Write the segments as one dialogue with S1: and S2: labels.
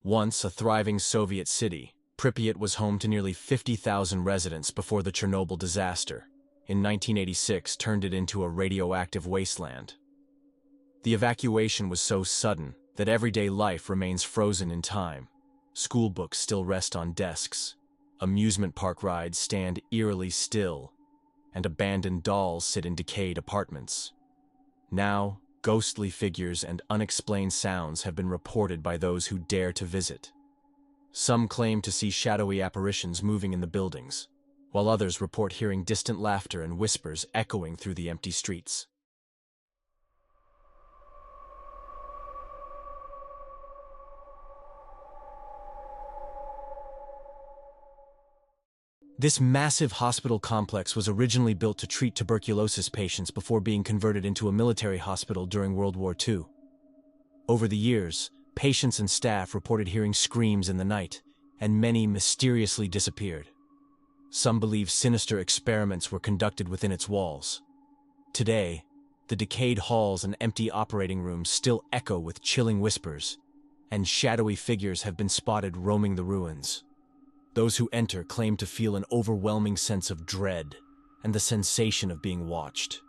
S1: Once a thriving Soviet city, Pripyat was home to nearly 50,000 residents before the Chernobyl disaster. In 1986, turned it into a radioactive wasteland. The evacuation was so sudden that everyday life remains frozen in time. School books still rest on desks, amusement park rides stand eerily still, and abandoned dolls sit in decayed apartments. Now, ghostly figures and unexplained sounds have been reported by those who dare to visit. Some claim to see shadowy apparitions moving in the buildings, while others report hearing distant laughter and whispers echoing through the empty streets. This massive hospital complex was originally built to treat tuberculosis patients before being converted into a military hospital during World War II. Over the years, patients and staff reported hearing screams in the night, and many mysteriously disappeared. Some believe sinister experiments were conducted within its walls. Today, the decayed halls and empty operating rooms still echo with chilling whispers, and shadowy figures have been spotted roaming the ruins. Those who enter claim to feel an overwhelming sense of dread and the sensation of being watched.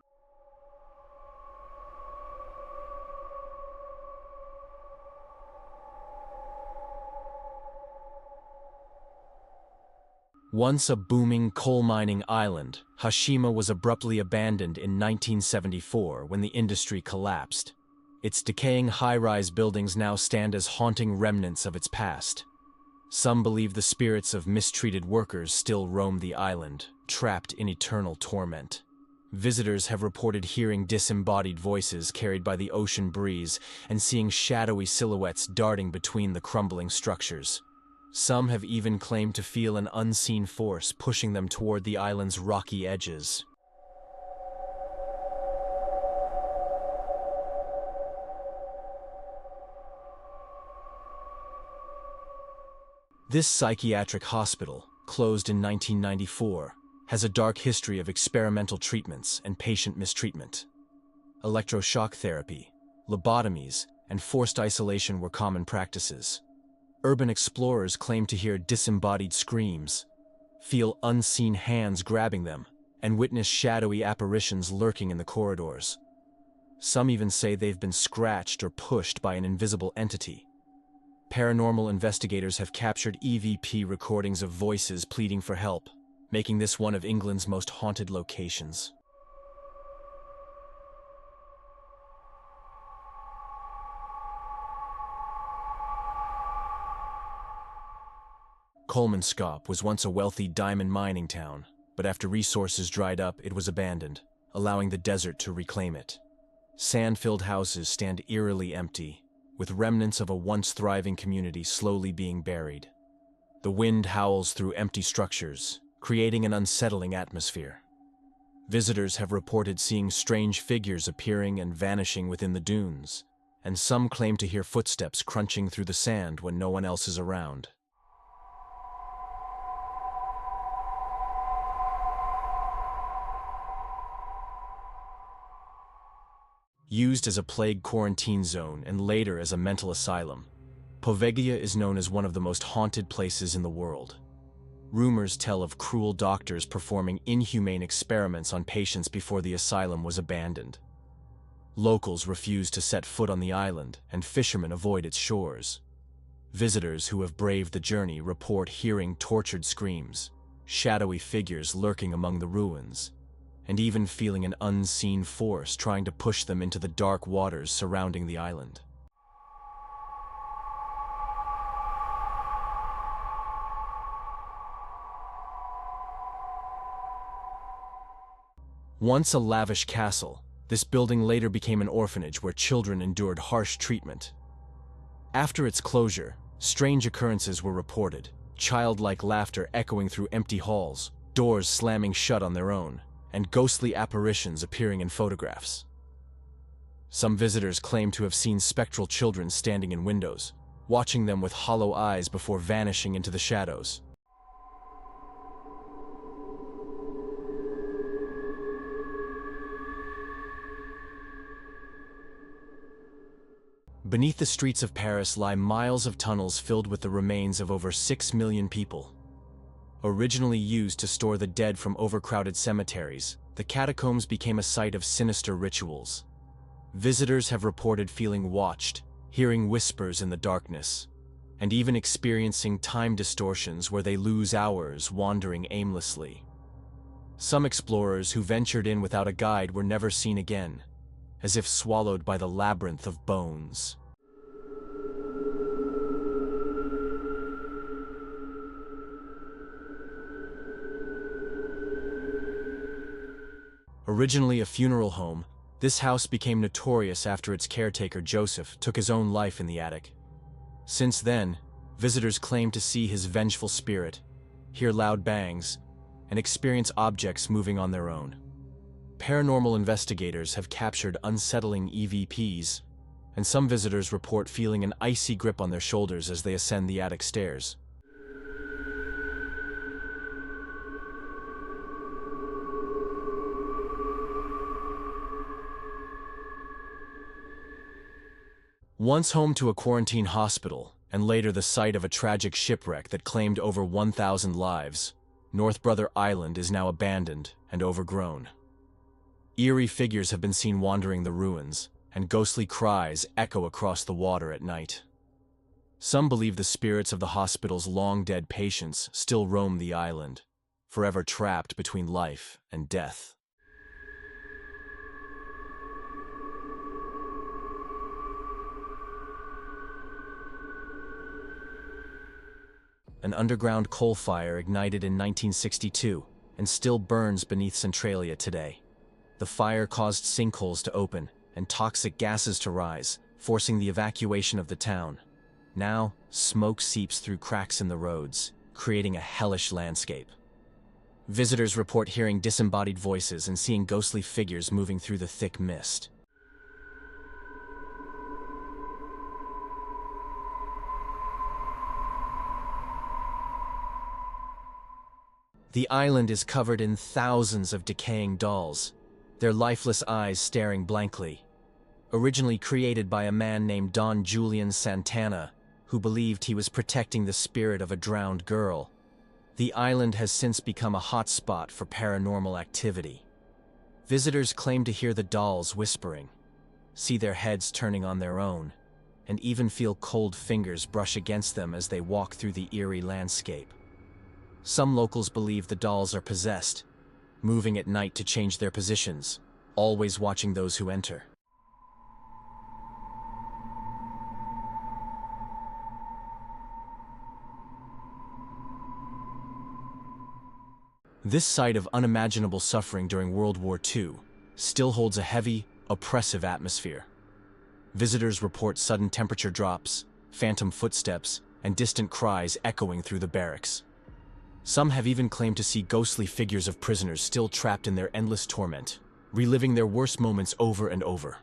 S1: Once a booming coal mining island, Hashima was abruptly abandoned in 1974 when the industry collapsed. Its decaying high-rise buildings now stand as haunting remnants of its past. Some believe the spirits of mistreated workers still roam the island, trapped in eternal torment. Visitors have reported hearing disembodied voices carried by the ocean breeze and seeing shadowy silhouettes darting between the crumbling structures. Some have even claimed to feel an unseen force pushing them toward the island's rocky edges. This psychiatric hospital, closed in 1994, has a dark history of experimental treatments and patient mistreatment. Electroshock therapy, lobotomies, and forced isolation were common practices. Urban explorers claim to hear disembodied screams, feel unseen hands grabbing them, and witness shadowy apparitions lurking in the corridors. Some even say they've been scratched or pushed by an invisible entity. Paranormal investigators have captured EVP recordings of voices pleading for help, making this one of England's most haunted locations. Colmanscope was once a wealthy diamond mining town, but after resources dried up, it was abandoned, allowing the desert to reclaim it. Sand-filled houses stand eerily empty, with remnants of a once thriving community slowly being buried. The wind howls through empty structures, creating an unsettling atmosphere. Visitors have reported seeing strange figures appearing and vanishing within the dunes, and some claim to hear footsteps crunching through the sand when no one else is around. Used as a plague quarantine zone and later as a mental asylum, Poveglia is known as one of the most haunted places in the world. Rumors tell of cruel doctors performing inhumane experiments on patients before the asylum was abandoned. Locals refuse to set foot on the island, and fishermen avoid its shores. Visitors who have braved the journey report hearing tortured screams, shadowy figures lurking among the ruins, and even feeling an unseen force trying to push them into the dark waters surrounding the island. Once a lavish castle, this building later became an orphanage where children endured harsh treatment. After its closure, strange occurrences were reported, childlike laughter echoing through empty halls, doors slamming shut on their own, and ghostly apparitions appearing in photographs. Some visitors claim to have seen spectral children standing in windows, watching them with hollow eyes before vanishing into the shadows. Beneath the streets of Paris lie miles of tunnels filled with the remains of over 6 million people. Originally used to store the dead from overcrowded cemeteries, the catacombs became a site of sinister rituals. Visitors have reported feeling watched, hearing whispers in the darkness, and even experiencing time distortions where they lose hours wandering aimlessly. Some explorers who ventured in without a guide were never seen again, as if swallowed by the labyrinth of bones. Originally a funeral home, this house became notorious after its caretaker Joseph took his own life in the attic. Since then, visitors claim to see his vengeful spirit, hear loud bangs, and experience objects moving on their own. Paranormal investigators have captured unsettling EVPs, and some visitors report feeling an icy grip on their shoulders as they ascend the attic stairs. Once home to a quarantine hospital, and later the site of a tragic shipwreck that claimed over 1,000 lives, North Brother Island is now abandoned and overgrown. Eerie figures have been seen wandering the ruins, and ghostly cries echo across the water at night. Some believe the spirits of the hospital's long-dead patients still roam the island, forever trapped between life and death. An underground coal fire ignited in 1962 and still burns beneath Centralia today. The fire caused sinkholes to open and toxic gases to rise, forcing the evacuation of the town. Now, smoke seeps through cracks in the roads, creating a hellish landscape. Visitors report hearing disembodied voices and seeing ghostly figures moving through the thick mist. The island is covered in thousands of decaying dolls, their lifeless eyes staring blankly. Originally created by a man named Don Julian Santana, who believed he was protecting the spirit of a drowned girl, the island has since become a hotspot for paranormal activity. Visitors claim to hear the dolls whispering, see their heads turning on their own, and even feel cold fingers brush against them as they walk through the eerie landscape. Some locals believe the dolls are possessed, moving at night to change their positions, always watching those who enter. This site of unimaginable suffering during World War II still holds a heavy, oppressive atmosphere. Visitors report sudden temperature drops, phantom footsteps, and distant cries echoing through the barracks. Some have even claimed to see ghostly figures of prisoners still trapped in their endless torment, reliving their worst moments over and over.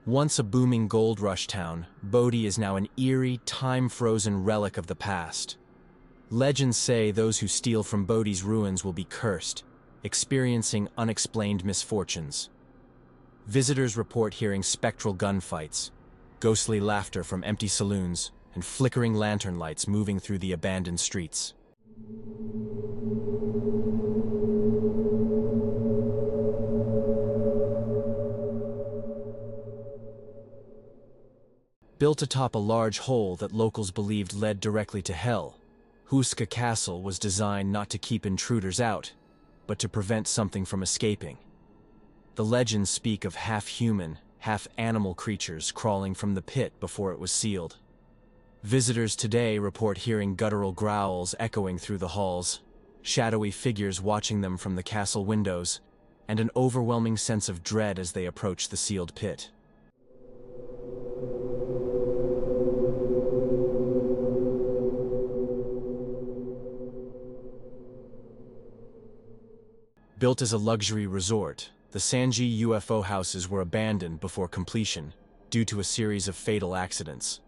S1: Once a booming gold rush town, Bodie is now an eerie, time-frozen relic of the past. Legends say those who steal from Bodie's ruins will be cursed, experiencing unexplained misfortunes. Visitors report hearing spectral gunfights, ghostly laughter from empty saloons, and flickering lantern lights moving through the abandoned streets. Built atop a large hole that locals believed led directly to hell, Huska Castle was designed not to keep intruders out, but to prevent something from escaping. The legends speak of half-human, half-animal creatures crawling from the pit before it was sealed. Visitors today report hearing guttural growls echoing through the halls, shadowy figures watching them from the castle windows, and an overwhelming sense of dread as they approach the sealed pit. Built as a luxury resort, the Sanji UFO houses were abandoned before completion due to a series of fatal accidents.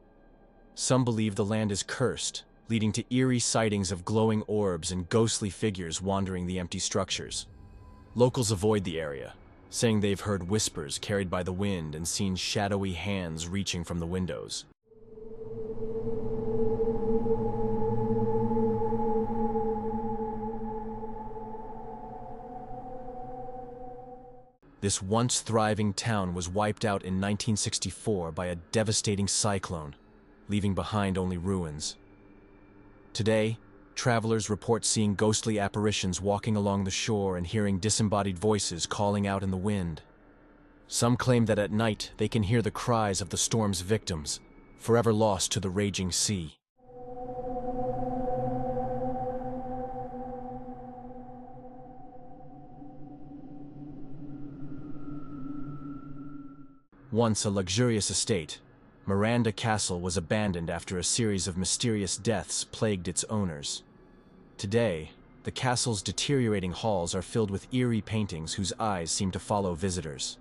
S1: Some believe the land is cursed, leading to eerie sightings of glowing orbs and ghostly figures wandering the empty structures. Locals avoid the area, saying they've heard whispers carried by the wind and seen shadowy hands reaching from the windows. This once thriving town was wiped out in 1964 by a devastating cyclone, leaving behind only ruins. Today, travelers report seeing ghostly apparitions walking along the shore and hearing disembodied voices calling out in the wind. Some claim that at night they can hear the cries of the storm's victims, forever lost to the raging sea. Once a luxurious estate, Miranda Castle was abandoned after a series of mysterious deaths plagued its owners. Today, the castle's deteriorating halls are filled with eerie paintings whose eyes seem to follow visitors.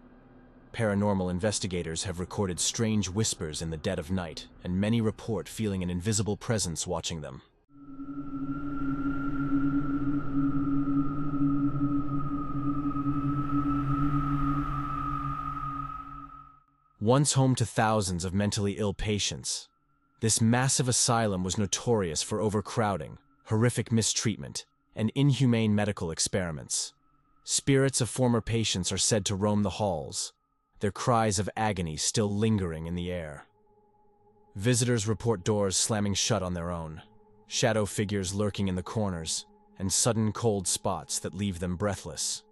S1: Paranormal investigators have recorded strange whispers in the dead of night, and many report feeling an invisible presence watching them. Once home to thousands of mentally ill patients, this massive asylum was notorious for overcrowding, horrific mistreatment, and inhumane medical experiments. Spirits of former patients are said to roam the halls, their cries of agony still lingering in the air. Visitors report doors slamming shut on their own, shadow figures lurking in the corners, and sudden cold spots that leave them breathless.